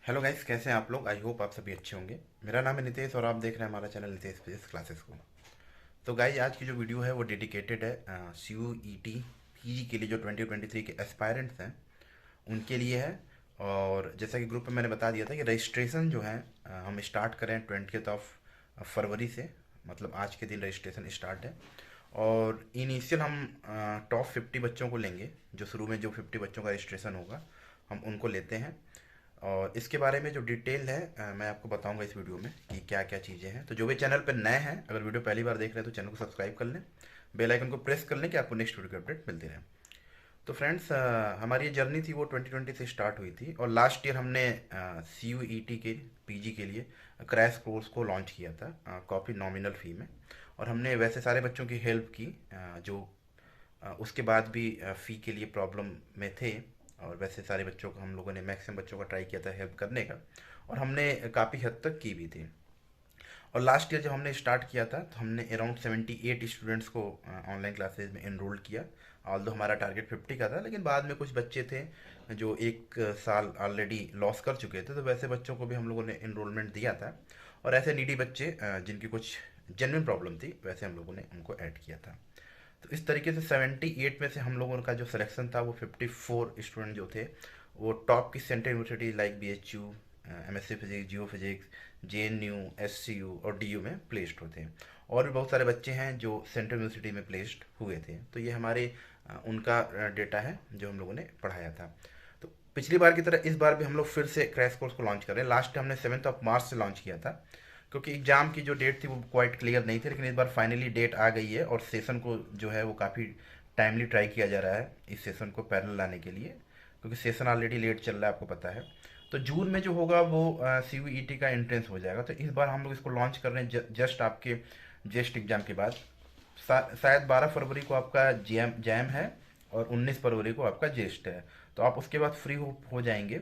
Hello guys, कैसे हैं आप लोग। आई होप आप सभी अच्छे होंगे। मेरा नाम है नितेश और आप देख रहे हैं हमारा चैनल नितेश फिजिक्स क्लासेस को। तो गाइस, आज की जो वीडियो है वो डेडिकेटेड है C U E T P G के लिए, जो 2023 के एस्पायरेंट्स हैं उनके लिए है। और जैसा कि ग्रुप में मैंने बता दिया था कि रजिस्ट्रेशन जो है हम स्टार्ट करें 20th ऑफ फरवरी से, मतलब आज के दिन रजिस्ट्रेशन स्टार्ट है। और इनिशियल हम टॉप 50 बच्चों को लेंगे, जो शुरू में जो 50 बच्चों का रजिस्ट्रेशन होगा हम उनको लेते हैं। और इसके बारे में जो डिटेल है मैं आपको बताऊंगा इस वीडियो में कि क्या क्या चीज़ें हैं। तो जो भी चैनल पर नए हैं, अगर वीडियो पहली बार देख रहे हैं तो चैनल को सब्सक्राइब कर लें, बेल आइकन को प्रेस कर लें कि आपको नेक्स्ट वीडियो की अपडेट मिलती रहे। तो फ्रेंड्स, हमारी ये जर्नी थी वो 2020 से स्टार्ट हुई थी, और लास्ट ईयर हमने सी यू ई टी के पी जी के लिए क्रैश कोर्स को लॉन्च किया था काफ़ी नॉमिनल फ़ी में। और हमने वैसे सारे बच्चों की हेल्प की जो उसके बाद भी फ़ी के लिए प्रॉब्लम में थे। और वैसे सारे बच्चों को हम लोगों ने, मैक्सिमम बच्चों का ट्राई किया था हेल्प करने का, और हमने काफ़ी हद तक की भी थी। और लास्ट ईयर जब हमने स्टार्ट किया था तो हमने अराउंड 78 स्टूडेंट्स को ऑनलाइन क्लासेज में इनरोल किया। ऑल्दो हमारा टारगेट 50 का था, लेकिन बाद में कुछ बच्चे थे जो एक साल ऑलरेडी लॉस कर चुके थे, तो वैसे बच्चों को भी हम लोगों ने इनरोलमेंट दिया था। और ऐसे नीडी बच्चे जिनकी कुछ जेन्युइन प्रॉब्लम थी, वैसे हम लोगों ने उनको ऐड किया था। तो इस तरीके से 78 में से हम लोगों का जो सिलेक्शन था वो 54 स्टूडेंट जो थे वो टॉप की central university like B H U, M S C physics, geophysics, J N U, S C U और डी यू में प्लेस्ड होते हैं। और भी बहुत सारे बच्चे हैं जो सेंट्रल यूनिवर्सिटी में प्लेस्ड हुए थे। तो ये हमारे उनका डेटा है जो हम लोगों ने पढ़ाया था। तो पिछली बार की तरह इस बार भी हम लोग फिर से क्रैश कोर्स को लॉन्च कर रहे हैं। लास्ट हमने 7 मार्च से लॉन्च किया था, क्योंकि एग्ज़ाम की जो डेट थी वो क्वाइट क्लियर नहीं थी, लेकिन इस बार फाइनली डेट आ गई है। और सेशन को जो है वो काफ़ी टाइमली ट्राई किया जा रहा है इस सेशन को पैरेलल लाने के लिए, क्योंकि सेशन ऑलरेडी लेट चल रहा है, आपको पता है। तो जून में जो होगा वो सी यू ई टी का एंट्रेंस हो जाएगा। तो इस बार हम लोग इसको लॉन्च कर रहे हैं जस्ट आपके जेस्ट एग्ज़ाम के बाद। शायद 12 फरवरी को आपका जैम जैम है और 19 फरवरी को आपका जेस्ट है। तो आप उसके बाद फ्री हो जाएंगे,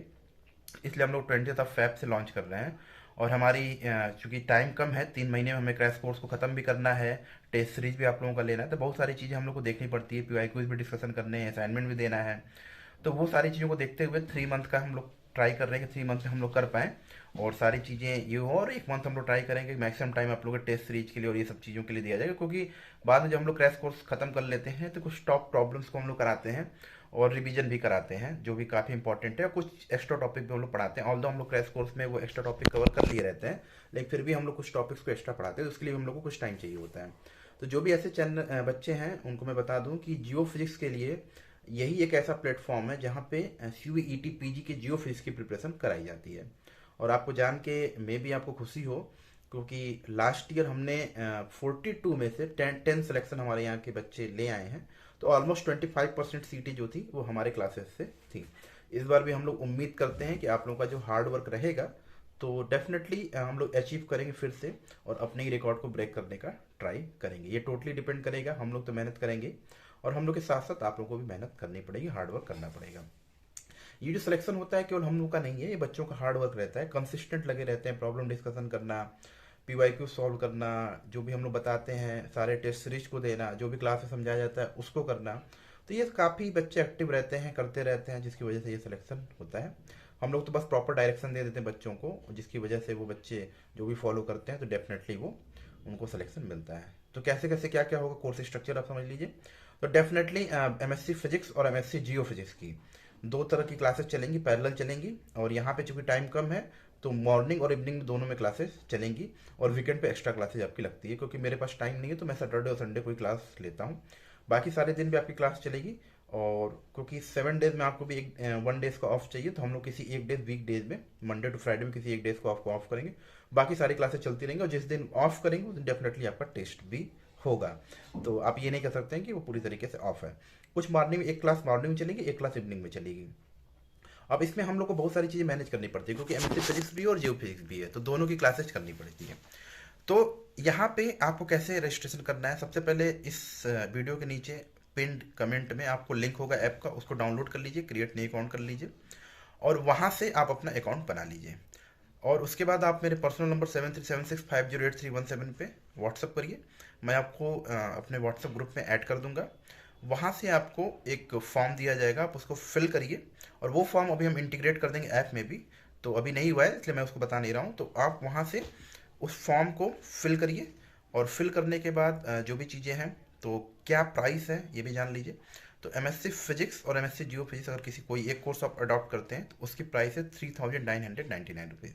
इसलिए हम लोग 20th ऑफ फेब से लॉन्च कर रहे हैं। और हमारी चूंकि टाइम कम है, 3 महीने में हमें क्रैश कोर्स को ख़त्म भी करना है, टेस्ट सीरीज भी आप लोगों का लेना है, तो बहुत सारी चीज़ें हम लोग को देखनी पड़ती है, पी आई क्यूज भी डिस्कशन करने हैं, असाइनमेंट भी देना है। तो वो सारी चीज़ों को देखते हुए 3 मंथ का हम लोग ट्राई कर रहे हैं कि 3 मंथ में हम लोग कर पाएँ और सारी चीज़ें ये हो। और 1 मंथ हम लोग ट्राई करेंगे कि मैक्सिमम टाइम आप लोगों के टेस्ट सीरीज के लिए और ये सब चीज़ों के लिए दिया जाएगा, क्योंकि बाद में जब हम लोग क्रैश कोर्स खत्म कर लेते हैं तो कुछ टॉप प्रॉब्लम्स को हम लोग कराते हैं और रिवीजन भी कराते हैं, जो भी काफ़ी इंपॉर्टेंट है। और कुछ एक्स्ट्रा टॉपिक भी हम लोग पढ़ाते हैं, ऑल्दो हम लोग क्रैश कोर्स में वो एक्स्ट्रा टॉपिक कवर कर लिए रहते हैं, लेकिन फिर भी हम लोग कुछ टॉपिक्स को एक्स्ट्रा पढ़ाते हैं, तो उसके लिए हम लोग को कुछ टाइम चाहिए होता है। तो जो भी ऐसे चैनल बच्चे हैं उनको मैं बता दूं कि जियो फिजिक्स के लिए यही एक ऐसा प्लेटफॉर्म है जहाँ पे C U E T P G की जियो फिजिक्स की प्रिपरेशन कराई जाती है। और आपको जान के मे भी आपको खुशी हो, क्योंकि लास्ट ईयर हमने 42 में से 10 सिलेक्शन हमारे यहाँ के बच्चे ले आए हैं। तो ऑलमोस्ट 25% सीटें जो थी वो हमारे क्लासेस से थी। इस बार भी हम लोग उम्मीद करते हैं कि आप लोगों का जो हार्ड वर्क रहेगा तो डेफिनेटली हम लोग अचीव करेंगे फिर से, और अपने ही रिकॉर्ड को ब्रेक करने का ट्राई करेंगे। ये टोटली डिपेंड करेगा, हम लोग तो मेहनत करेंगे और हम लोग के साथ साथ आप लोगों को भी मेहनत करनी पड़ेगी, हार्ड वर्क करना पड़ेगा। ये जो सिलेक्शन होता है केवल हम लोग का नहीं है, ये बच्चों का हार्ड वर्क रहता है, कंसिस्टेंट लगे रहते हैं, प्रॉब्लम डिस्कशन करना, पी वाई क्यू सॉल्व करना, जो भी हम लोग बताते हैं सारे टेस्ट सीरीज को देना, जो भी क्लास में समझाया जाता है उसको करना। तो ये काफ़ी बच्चे एक्टिव रहते हैं, करते रहते हैं, जिसकी वजह से ये सिलेक्शन होता है। हम लोग तो बस प्रॉपर डायरेक्शन दे देते हैं बच्चों को, जिसकी वजह से वो बच्चे जो भी फॉलो करते हैं तो डेफिनेटली वो उनको सिलेक्शन मिलता है। तो कैसे कैसे क्या क्या होगा कोर्स स्ट्रक्चर आप समझ लीजिए। तो definitely M S C physics और M S C geophysics की दो तरह की क्लासेस चलेंगी, पैरेलल चलेंगी। और यहाँ पे चूंकि टाइम कम है तो मॉर्निंग और इवनिंग दोनों में क्लासेस चलेंगी, और वीकेंड पे एक्स्ट्रा क्लासेज आपकी लगती है, क्योंकि मेरे पास टाइम नहीं है तो मैं सैटरडे और संडे कोई क्लास लेता हूँ। बाकी सारे दिन भी आपकी क्लास चलेगी। और क्योंकि 7 डेज में आपको भी एक 1 डेज का ऑफ चाहिए, तो हम लोग किसी एक डेज वीक डेज में, मंडे टू फ्राइडे में किसी एक डेज को ऑफ करेंगे। बाकी सारी क्लासेस चलती रहेंगी, और जिस दिन ऑफ करेंगे उस दिन डेफिनेटली आपका टेस्ट भी होगा। तो आप ये नहीं कह सकते हैं कि वो पूरी तरीके से ऑफ है। कुछ मॉर्निंग में, एक क्लास मॉर्निंग में चलेगी, एक क्लास इवनिंग में चलेगी। अब इसमें हम लोग को बहुत सारी चीज़ें मैनेज करनी पड़ती है, क्योंकि एमएससी फिजिक्स भी और जियो फिजिक्स भी है, तो दोनों की क्लासेस करनी पड़ती है। तो यहाँ पे आपको कैसे रजिस्ट्रेशन करना है, सबसे पहले इस वीडियो के नीचे पिंड कमेंट में आपको लिंक होगा ऐप का, उसको डाउनलोड कर लीजिए, क्रिएट न्यू अकाउंट कर लीजिए, और वहाँ से आप अपना अकाउंट बना लीजिए। और उसके बाद आप मेरे पर्सनल नंबर 7376508317 पे व्हाट्सअप करिए, मैं आपको अपने व्हाट्सअप ग्रुप में ऐड कर दूंगा। वहाँ से आपको एक फॉर्म दिया जाएगा, आप उसको फिल करिए, और वो फॉर्म अभी हम इंटीग्रेट कर देंगे ऐप में भी। तो अभी नहीं हुआ है इसलिए मैं उसको बता नहीं रहा हूँ। तो आप वहाँ से उस फॉर्म को फिल करिए, और फिल करने के बाद जो भी चीज़ें हैं, तो क्या प्राइस है ये भी जान लीजिए। तो एमएससी फिजिक्स और एमएससी जियो फिजिक्स अगर किसी कोई एक कोर्स आप अडॉप्ट करते हैं तो उसकी प्राइस है 3999 रुपीज़,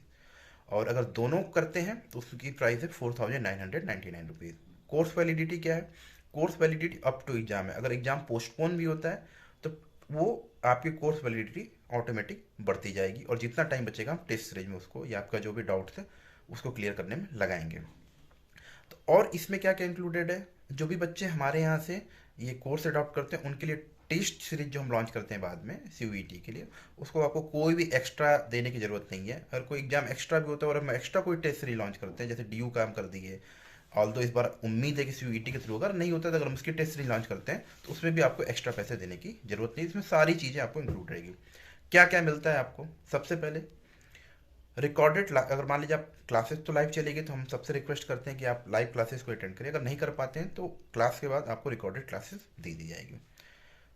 और अगर दोनों करते हैं तो उसकी प्राइस है 4999 रुपीज़। कोर्स वैलिडिटी क्या है? Course validity up to exam है। अगर एग्जाम पोस्टपोन भी होता है तो वो आपकी कोर्स वैलिडिटी ऑटोमेटिक बढ़ती जाएगी, और जितना टाइम बचेगा हम टेस्ट सीरीज में उसको या आपका जो भी डाउट्स है उसको क्लियर करने में लगाएंगे। तो और इसमें क्या क्या इंक्लूडेड है, जो भी बच्चे हमारे यहाँ से ये कोर्स अडॉप्ट करते हैं उनके लिए टेस्ट सीरीज जो हम लॉन्च करते हैं बाद में सीयूईटी के लिए, उसको आपको कोई भी एक्स्ट्रा देने की ज़रूरत नहीं है। अगर कोई एग्जाम एक्स्ट्रा भी होता है और हम एक्स्ट्रा कोई टेस्ट सीरीज लॉन्च करते हैं, जैसे डीयू का हम कर दिए, ऑल दो इस बार उम्मीद है कि सीयूईटी के थ्रू अगर नहीं होता तो अगर हम उसकी टेस्ट सीरीज लॉन्च करते हैं तो उसमें भी आपको एक्स्ट्रा पैसे देने की जरूरत नहीं, इसमें सारी चीज़ें आपको इंक्लूड रहेगी। क्या क्या मिलता है आपको? सबसे पहले रिकॉर्डेड, अगर मान लीजिए आप क्लासेस तो लाइव चलेगी तो हम सबसे रिक्वेस्ट करते हैं कि आप लाइव क्लासेस को अटेंड करें। अगर नहीं कर पाते हैं तो क्लास के बाद आपको रिकॉर्डेड क्लासेस दे दी जाएगी।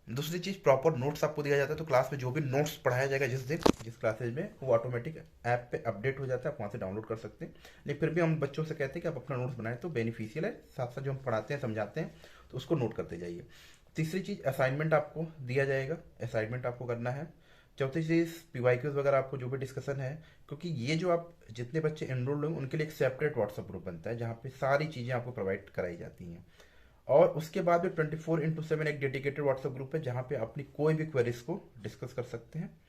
दूसरी चीज़, प्रॉपर नोट्स आपको दिया जाता है। तो क्लास में जो भी नोट्स पढ़ाया जाएगा जिस दिन जिस क्लासेज में, वो ऑटोमेटिक ऐप पे अपडेट हो जाता है, आप वहाँ से डाउनलोड कर सकते हैं। लेकिन फिर भी हम बच्चों से कहते हैं कि आप अपना नोट्स बनाएं तो बेनिफिशियल है, साथ साथ जो हम पढ़ाते हैं समझाते हैं तो उसको नोट करते जाइए। तीसरी चीज़, असाइनमेंट आपको दिया जाएगा, असाइनमेंट आपको करना है। चौथी चीज़, पीवाईक्यूज वगैरह आपको जो भी डिस्कशन है, क्योंकि ये जो आप जितने बच्चे एनरोल्ड होंगे उनके लिए एक सेपरेट व्हाट्सअप ग्रुप बनता है जहाँ पे सारी चीज़ें आपको प्रोवाइड कराई जाती हैं। और उसके बाद में 24/7 एक डेडिकेटेड व्हाट्सएप ग्रुप है जहाँ पे अपनी कोई भी क्वेरीज को डिस्कस कर सकते हैं।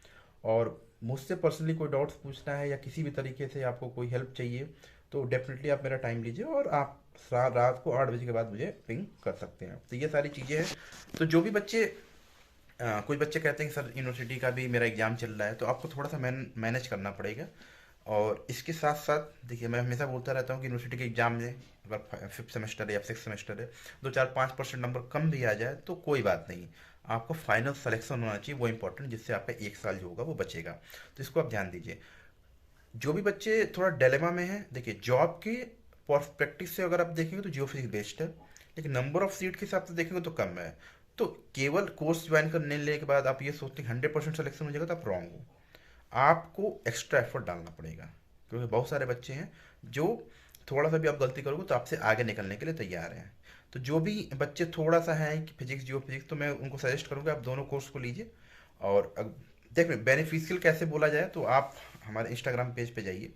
और मुझसे पर्सनली कोई डाउट्स पूछना है या किसी भी तरीके से आपको कोई हेल्प चाहिए तो डेफिनेटली आप मेरा टाइम लीजिए, और आप रात को 8 बजे के बाद मुझे पिंग कर सकते हैं। तो ये सारी चीज़ें हैं। तो जो भी बच्चे कुछ बच्चे कहते हैं कि सर यूनिवर्सिटी का भी मेरा एग्ज़ाम चल रहा है, तो आपको थोड़ा सा मैनेज करना पड़ेगा। और इसके साथ साथ देखिए, मैं हमेशा बोलता रहता हूँ कि यूनिवर्सिटी के एग्ज़ाम में अगर 5th सेमेस्टर है या 6th सेमेस्टर है, 2-4-5% नंबर कम भी आ जाए तो कोई बात नहीं, आपको फाइनल सिलेक्शन होना चाहिए, वो इंपॉर्टेंट, जिससे आपका एक साल जो होगा वो बचेगा। तो इसको आप ध्यान दीजिए। जो भी बच्चे थोड़ा डिलेमा में हैं, देखिए जॉब के पर्सपेक्टिव से अगर आप देखेंगे तो जियो फिजिक्स बेस्ट है, लेकिन नंबर ऑफ सीट के हिसाब से देखेंगे तो कम है। तो केवल कोर्स ज्वाइन करने लेने के बाद आप ये सोचते हैं 100% सिलेक्शन हो जाएगा, तो आप रॉन्ग हो। आपको एक्स्ट्रा एफर्ट डालना पड़ेगा, क्योंकि बहुत सारे बच्चे हैं जो थोड़ा सा भी आप गलती करोगे तो आपसे आगे निकलने के लिए तैयार हैं। तो जो भी बच्चे थोड़ा सा हैं कि फिजिक्स जियो फिजिक्स, तो मैं उनको सजेस्ट करूँगा आप दोनों कोर्स को लीजिए। और देख बेनिफिशियल कैसे बोला जाए तो आप हमारे इंस्टाग्राम पेज पे जाइए,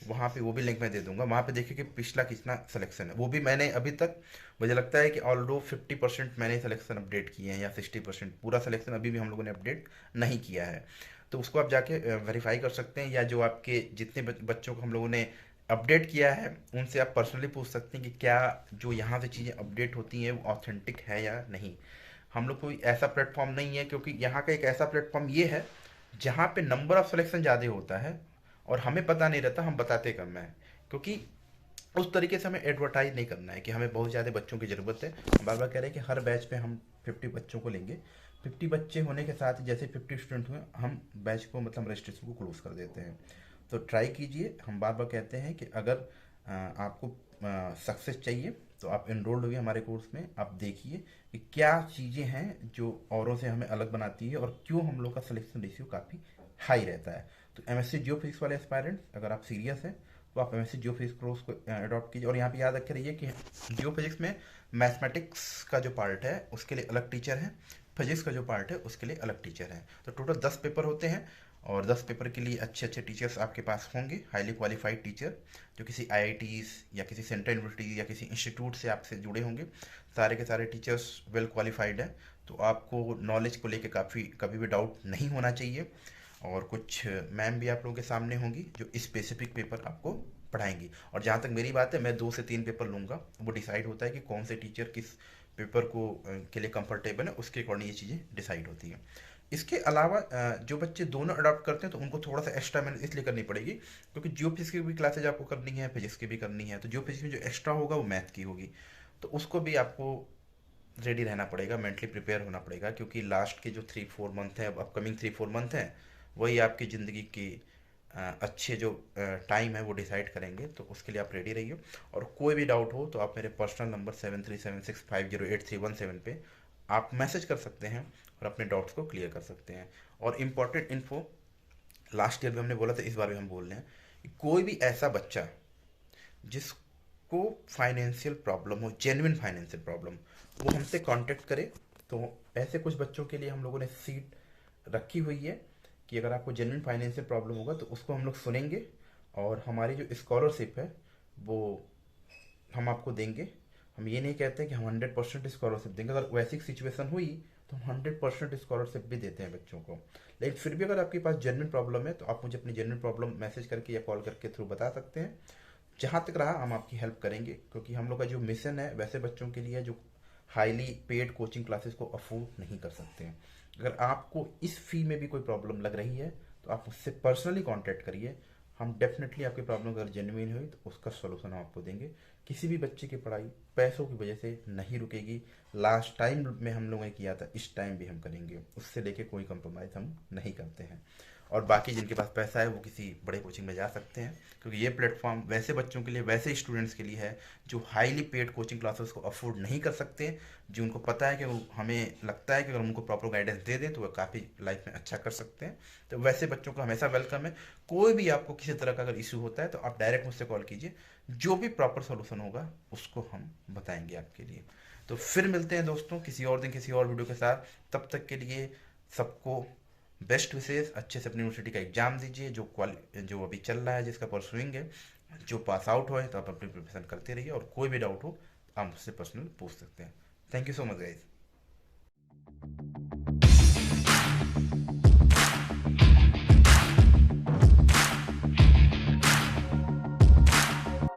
वहाँ पे वो भी लिंक मैं दे दूंगा, वहाँ पे देखिए कि पिछला कितना सिलेक्शन है। वो भी मैंने अभी तक, मुझे लगता है कि ऑलदो 50% मैंने सिलेक्शन अपडेट किए हैं या 60%, पूरा सिलेक्शन अभी भी हम लोगों ने अपडेट नहीं किया है। तो उसको आप जाके वेरीफाई कर सकते हैं, या जो आपके जितने बच्चों को हम लोगों ने अपडेट किया है उनसे आप पर्सनली पूछ सकते हैं कि क्या जो यहाँ से चीज़ें अपडेट होती हैं वो ऑथेंटिक है या नहीं। हम लोग कोई ऐसा प्लेटफॉर्म नहीं है, क्योंकि यहाँ का एक ऐसा प्लेटफॉर्म ये है जहाँ पे नंबर ऑफ सिलेक्शन ज़्यादा होता है और हमें पता नहीं रहता, हम बताते कम है, क्योंकि उस तरीके से हमें एडवर्टाइज नहीं करना है कि हमें बहुत ज़्यादा बच्चों की ज़रूरत है। हम बार बार कह रहे हैं कि हर बैच पे हम 50 बच्चों को लेंगे। 50 बच्चे होने के साथ ही जैसे 50 स्टूडेंट हुए हम बैच को मतलब रजिस्ट्रेशन को क्लोज कर देते हैं। तो ट्राई कीजिए। हम बार बार कहते हैं कि अगर आपको सक्सेस चाहिए तो आप एनरोल्ड हुए हमारे कोर्स में, आप देखिए कि क्या चीज़ें हैं जो औरों से हमें अलग बनाती है और क्यों हम लोग का सिलेक्शन रेशियो काफ़ी हाई रहता है। तो एमएससी जियो फिजिक्स वाले एस्पायरेंट्स, अगर आप सीरियस हैं तो आप एमएससी जियो फिजिक्स कोर्स को अडॉप्ट कीजिए। और यहाँ पे याद रखे रहिए कि जियो फिजिक्स में मैथमेटिक्स का जो पार्ट है उसके लिए अलग टीचर हैं, फिजिक्स का जो पार्ट है उसके लिए अलग टीचर हैं। तो टोटल 10 पेपर होते हैं, और 10 पेपर के लिए अच्छे अच्छे टीचर्स आपके पास होंगे, हाईली क्वालिफाइड टीचर जो किसी आईआईटीज या किसी सेंट्रल यूनिवर्सिटी या किसी इंस्टीट्यूट से आपसे जुड़े होंगे। सारे के सारे टीचर्स वेल क्वालिफाइड हैं, तो आपको नॉलेज को लेके कभी भी डाउट नहीं होना चाहिए। और कुछ मैम भी आप लोगों के सामने होंगी जो स्पेसिफिक पेपर आपको पढ़ाएंगी। और जहाँ तक मेरी बात है, मैं 2 से 3 पेपर लूँगा, वो डिसाइड होता है कि कौन से टीचर किस पेपर को के लिए कंफर्टेबल है, उसके अकॉर्डिंग ये चीज़ें डिसाइड होती हैं। इसके अलावा जो बच्चे दोनों अडॉप्ट करते हैं तो उनको थोड़ा सा एक्स्ट्रा मेहनत इसलिए करनी पड़ेगी क्योंकि जियो फिजिक्स की भी क्लासेज आपको करनी है, फिजिक्स की भी करनी है। तो जियो फिजिक्स में जो एक्स्ट्रा होगा वो मैथ की होगी, तो उसको भी आपको रेडी रहना पड़ेगा, मेंटली प्रिपेयर होना पड़ेगा, क्योंकि लास्ट के जो 3-4 मंथ हैं, अपकमिंग 3-4 मंथ हैं, वही आपकी ज़िंदगी की अच्छे जो टाइम है वो डिसाइड करेंगे। तो उसके लिए आप रेडी रहिए। और कोई भी डाउट हो तो आप मेरे पर्सनल नंबर 7376508317 पे आप मैसेज कर सकते हैं और अपने डाउट्स को क्लियर कर सकते हैं। और इम्पॉर्टेंट इन्फो, लास्ट ईयर भी हमने बोला था, इस बार भी हम बोल रहे हैं कि कोई भी ऐसा बच्चा जिसको फाइनेंशियल प्रॉब्लम हो, जेन्युइन फाइनेंशियल प्रॉब्लम, वो हमसे कांटेक्ट करे। तो ऐसे कुछ बच्चों के लिए हम लोगों ने सीट रखी हुई है कि अगर आपको जेन्युइन फाइनेंशियल प्रॉब्लम होगा तो उसको हम लोग सुनेंगे, और हमारी जो स्कॉलरशिप है वो हम आपको देंगे। हम ये नहीं कहते कि हम 100% स्कॉलरशिप देंगे, अगर वैसी सिचुएशन हुई तो हम 100% स्कॉलरशिप भी देते हैं बच्चों को। लेकिन फिर भी अगर आपके पास जेन्युइन प्रॉब्लम है तो आप मुझे अपनी जेन्युइन प्रॉब्लम मैसेज करके या कॉल करके थ्रू बता सकते हैं। जहाँ तक रहा हम आपकी हेल्प करेंगे, क्योंकि हम लोग का जो मिशन है वैसे बच्चों के लिए जो हाईली पेड कोचिंग क्लासेस को अफोर्ड नहीं कर सकते हैं। अगर आपको इस फी में भी कोई प्रॉब्लम लग रही है तो आप मुझसे पर्सनली कांटेक्ट करिए। हम डेफिनेटली आपकी प्रॉब्लम अगर जेन्युइन हुई तो उसका सोल्यूशन हम आपको देंगे। किसी भी बच्चे की पढ़ाई पैसों की वजह से नहीं रुकेगी। लास्ट टाइम में हम लोगों ने किया था, इस टाइम भी हम करेंगे, उससे लेके कोई कंप्रोमाइज़ हम नहीं करते हैं। और बाकी जिनके पास पैसा है वो किसी बड़े कोचिंग में जा सकते हैं, क्योंकि ये प्लेटफॉर्म वैसे बच्चों के लिए, वैसे स्टूडेंट्स के लिए है जो हाईली पेड कोचिंग क्लासेस को अफोर्ड नहीं कर सकते, जो उनको पता है कि वो, हमें लगता है कि अगर उनको प्रॉपर गाइडेंस दे दें तो वो काफ़ी लाइफ में अच्छा कर सकते हैं। तो वैसे बच्चों का हमेशा वेलकम है। कोई भी आपको किसी तरह का अगर इशू होता है तो आप डायरेक्ट मुझसे कॉल कीजिए, जो भी प्रॉपर सोल्यूशन होगा उसको हम बताएंगे आपके लिए। तो फिर मिलते हैं दोस्तों किसी और दिन किसी और वीडियो के साथ। तब तक के लिए सबको बेस्ट विशेष। अच्छे से अपनी यूनिवर्सिटी का एग्जाम दीजिए, जो अभी चल रहा है, जिसका परसुइंग है। जो पास आउट हो तो आप अपनी प्रिपरेशन करते रहिए, और कोई भी डाउट हो आप मुझसे पर्सनल पूछ सकते हैं। Thank you so much guys.